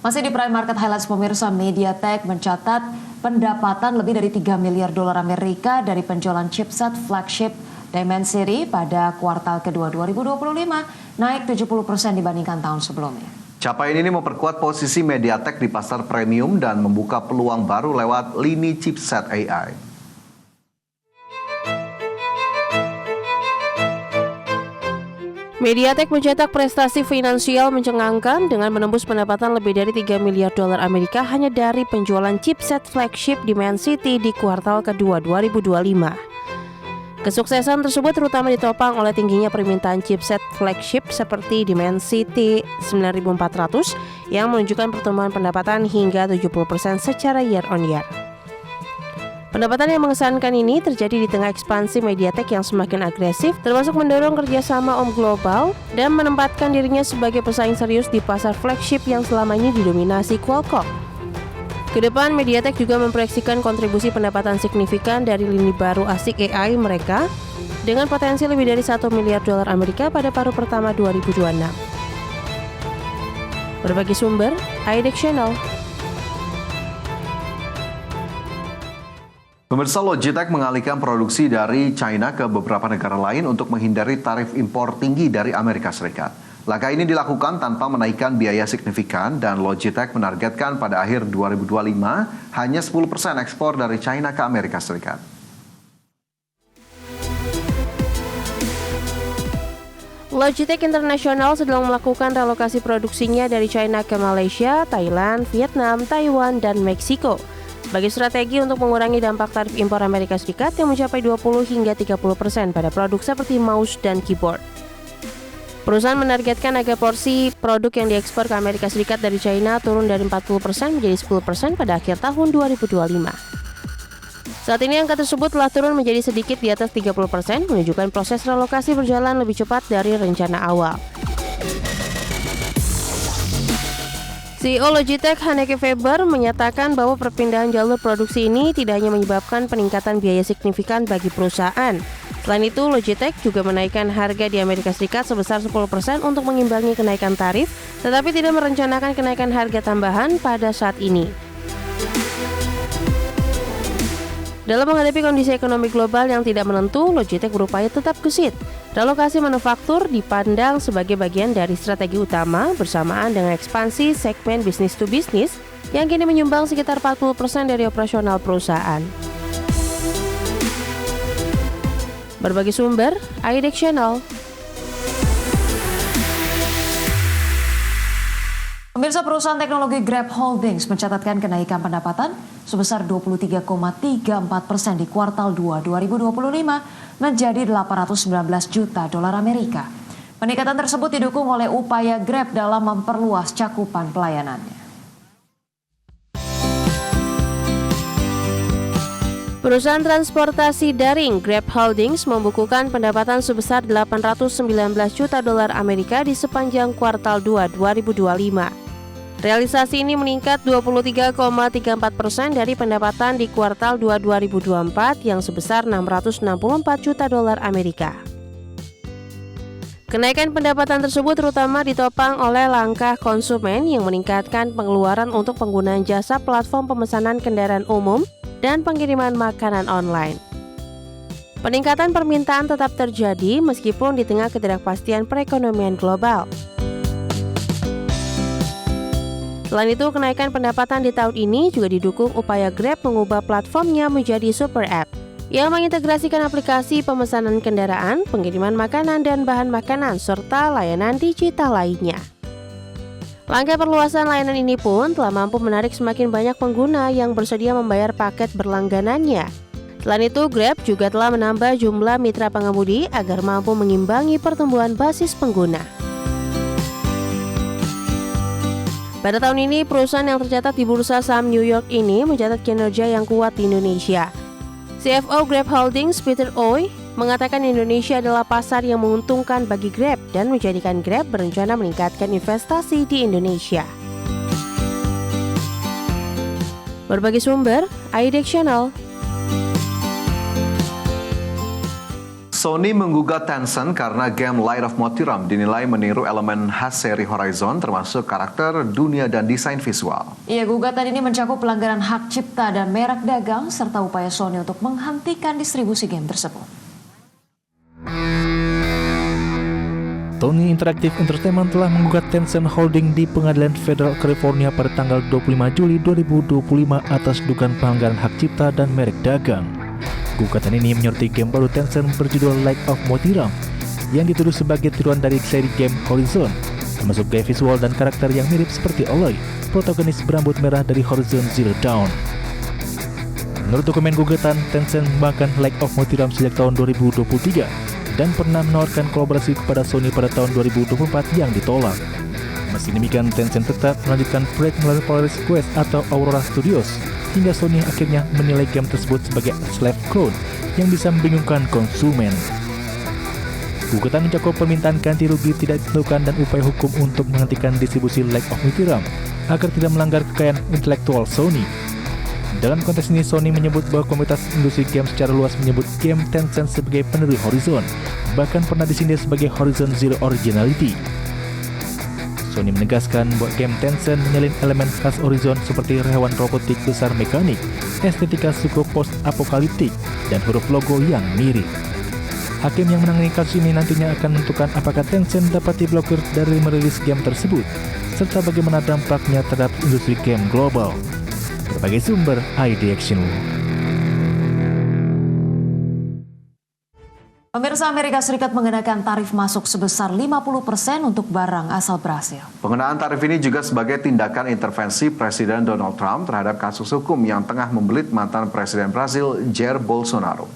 Masih di Prime Market Highlights pemirsa, MediaTek mencatat pendapatan lebih dari 3 miliar dolar Amerika dari penjualan chipset flagship Dimensity pada kuartal kedua 2025, naik 70% dibandingkan tahun sebelumnya. Capaian ini memperkuat posisi MediaTek di pasar premium dan membuka peluang baru lewat lini chipset AI. MediaTek mencetak prestasi finansial mencengangkan dengan menembus pendapatan lebih dari 3 miliar dolar Amerika hanya dari penjualan chipset flagship Dimensity di kuartal kedua 2025. Kesuksesan tersebut terutama ditopang oleh tingginya permintaan chipset flagship seperti Dimensity 9400 yang menunjukkan pertumbuhan pendapatan hingga 70% secara year on year. Pendapatan yang mengesankan ini terjadi di tengah ekspansi MediaTek yang semakin agresif, termasuk mendorong kerjasama global dan menempatkan dirinya sebagai pesaing serius di pasar flagship yang selama ini didominasi Qualcomm. Kedepan, MediaTek juga memproyeksikan kontribusi pendapatan signifikan dari lini baru ASIC AI mereka dengan potensi lebih dari 1 miliar dolar Amerika pada paruh pertama 2026. Berbagai sumber, IDEX Channel. Pemirsa, Logitech mengalihkan produksi dari China ke beberapa negara lain untuk menghindari tarif impor tinggi dari Amerika Serikat. Langkah ini dilakukan tanpa menaikkan biaya signifikan dan Logitech menargetkan pada akhir 2025 hanya 10% ekspor dari China ke Amerika Serikat. Logitech International sedang melakukan relokasi produksinya dari China ke Malaysia, Thailand, Vietnam, Taiwan, dan Meksiko sebagai strategi untuk mengurangi dampak tarif impor Amerika Serikat yang mencapai 20 hingga 30% pada produk seperti mouse dan keyboard. Perusahaan menargetkan agar porsi produk yang diekspor ke Amerika Serikat dari China turun dari 40% menjadi 10% pada akhir tahun 2025. Saat ini angka tersebut telah turun menjadi sedikit di atas 30%, menunjukkan proses relokasi berjalan lebih cepat dari rencana awal. CEO Logitech Hanneke Faber menyatakan bahwa perpindahan jalur produksi ini tidak hanya menyebabkan peningkatan biaya signifikan bagi perusahaan. Selain itu, Logitech juga menaikkan harga di Amerika Serikat sebesar 10% untuk mengimbangi kenaikan tarif, tetapi tidak merencanakan kenaikan harga tambahan pada saat ini. Dalam menghadapi kondisi ekonomi global yang tidak menentu, Logitech berupaya tetap gesit. Relokasi manufaktur dipandang sebagai bagian dari strategi utama bersamaan dengan ekspansi segmen bisnis to bisnis yang kini menyumbang sekitar 40% dari operasional perusahaan. Berbagai sumber, IDEX Channel. Pemirsa, perusahaan teknologi Grab Holdings mencatatkan kenaikan pendapatan sebesar 23,34% di kuartal 2 2025 menjadi 819 juta dolar Amerika. Peningkatan tersebut didukung oleh upaya Grab dalam memperluas cakupan pelayanannya. Perusahaan transportasi daring Grab Holdings membukukan pendapatan sebesar 819 juta dolar Amerika di sepanjang kuartal 2 2025. Realisasi ini meningkat 23,34% dari pendapatan di kuartal 2 2024 yang sebesar 664 juta dolar Amerika. Kenaikan pendapatan tersebut terutama ditopang oleh langkah konsumen yang meningkatkan pengeluaran untuk penggunaan jasa platform pemesanan kendaraan umum dan pengiriman makanan online. Peningkatan permintaan tetap terjadi meskipun di tengah ketidakpastian perekonomian global. Selain itu, kenaikan pendapatan di tahun ini juga didukung upaya Grab mengubah platformnya menjadi super app yang mengintegrasikan aplikasi pemesanan kendaraan, pengiriman makanan dan bahan makanan, serta layanan digital lainnya. Langkah perluasan layanan ini pun telah mampu menarik semakin banyak pengguna yang bersedia membayar paket berlangganannya. Selain itu, Grab juga telah menambah jumlah mitra pengemudi agar mampu mengimbangi pertumbuhan basis pengguna. Pada tahun ini, perusahaan yang tercatat di bursa saham New York ini mencatat kinerja yang kuat di Indonesia. CFO Grab Holdings, Peter Oey, mengatakan Indonesia adalah pasar yang menguntungkan bagi Grab dan menjadikan Grab berencana meningkatkan investasi di Indonesia. Berbagai sumber, IDEX Channel. Sony menggugat Tencent karena game Light of Motiram dinilai meniru elemen khas seri Horizon termasuk karakter, dunia, dan desain visual. Iya, gugatan ini mencakup pelanggaran hak cipta dan merek dagang serta upaya Sony untuk menghentikan distribusi game tersebut. Sony Interactive Entertainment telah menggugat Tencent Holding di Pengadilan Federal California pada tanggal 25 Juli 2025 atas dugaan pelanggaran hak cipta dan merek dagang. Gugatan ini menyoroti game baru Tencent berjudul Light of Motiram yang dituduh sebagai tiruan dari seri game Horizon, termasuk gaya visual dan karakter yang mirip seperti Aloy, protagonis berambut merah dari Horizon Zero Dawn. Menurut dokumen gugatan, Tencent mengembangkan Light of Motiram sejak tahun 2023 dan pernah menawarkan kolaborasi kepada Sony pada tahun 2024 yang ditolak. Meski demikian, Tencent tetap melanjutkan proyek melalui Polaris Quest atau Aurora Studios, hingga Sony akhirnya menilai game tersebut sebagai slave clone yang bisa membingungkan konsumen. Gugatan mencakup permintaan ganti rugi tidak ditentukan dan upaya hukum untuk menghentikan distribusi Light of Motiram agar tidak melanggar kekayaan intelektual Sony. Dalam konteks ini, Sony menyebut bahwa komunitas industri game secara luas menyebut game Tencent sebagai peniru Horizon, bahkan pernah disindir sebagai Horizon Zero Originality. Sony menegaskan bahwa game Tencent menyalin elemen khas Horizon seperti hewan robotik besar mekanik, estetika suku post-apokaliptik, dan huruf logo yang mirip. Hakim yang menangani kasus ini nantinya akan menentukan apakah Tencent dapat diblokir dari merilis game tersebut, serta bagaimana dampaknya terhadap industri game global. Berbagai sumber, ID Action. Pemirsa, Amerika Serikat mengenakan tarif masuk sebesar 50% untuk barang asal Brasil. Pengenaan tarif ini juga sebagai tindakan intervensi Presiden Donald Trump terhadap kasus hukum yang tengah membelit mantan Presiden Brasil Jair Bolsonaro.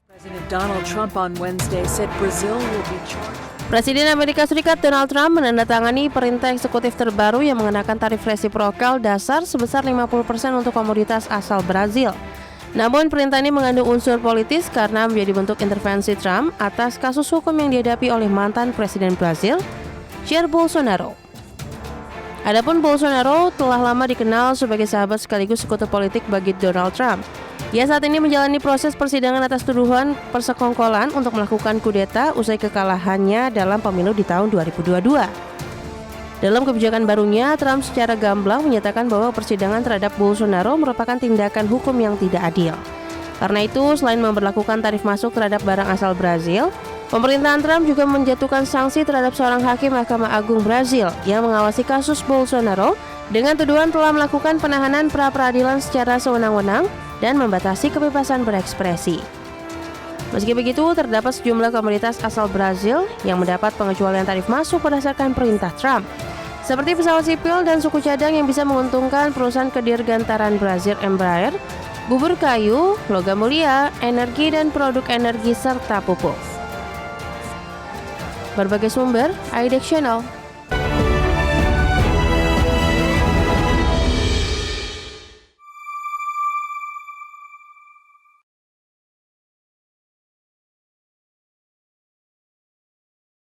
President Donald Trump on Wednesday said Brazil will be charged. Presiden Amerika Serikat Donald Trump menandatangani perintah eksekutif terbaru yang mengenakan tarif resiprokal dasar sebesar 50% untuk komoditas asal Brazil. Namun perintah ini mengandung unsur politis karena menjadi bentuk intervensi Trump atas kasus hukum yang dihadapi oleh mantan Presiden Brazil, Jair Bolsonaro. Adapun Bolsonaro telah lama dikenal sebagai sahabat sekaligus sekutu politik bagi Donald Trump. Ia saat ini menjalani proses persidangan atas tuduhan persekongkolan untuk melakukan kudeta usai kekalahannya dalam pemilu di tahun 2022. Dalam kebijakan barunya, Trump secara gamblang menyatakan bahwa persidangan terhadap Bolsonaro merupakan tindakan hukum yang tidak adil. Karena itu, selain memberlakukan tarif masuk terhadap barang asal Brazil, pemerintahan Trump juga menjatuhkan sanksi terhadap seorang hakim Mahkamah Agung Brazil yang mengawasi kasus Bolsonaro dengan tuduhan telah melakukan penahanan pra-peradilan secara sewenang-wenang dan membatasi kebebasan berekspresi. Meski begitu, terdapat sejumlah komoditas asal Brazil yang mendapat pengecualian tarif masuk berdasarkan perintah Trump, seperti pesawat sipil dan suku cadang yang bisa menguntungkan perusahaan kedirgantaran Brazil Embraer, bubur kayu, logam mulia, energi dan produk energi serta pupuk. Berbagai sumber, ID Channel.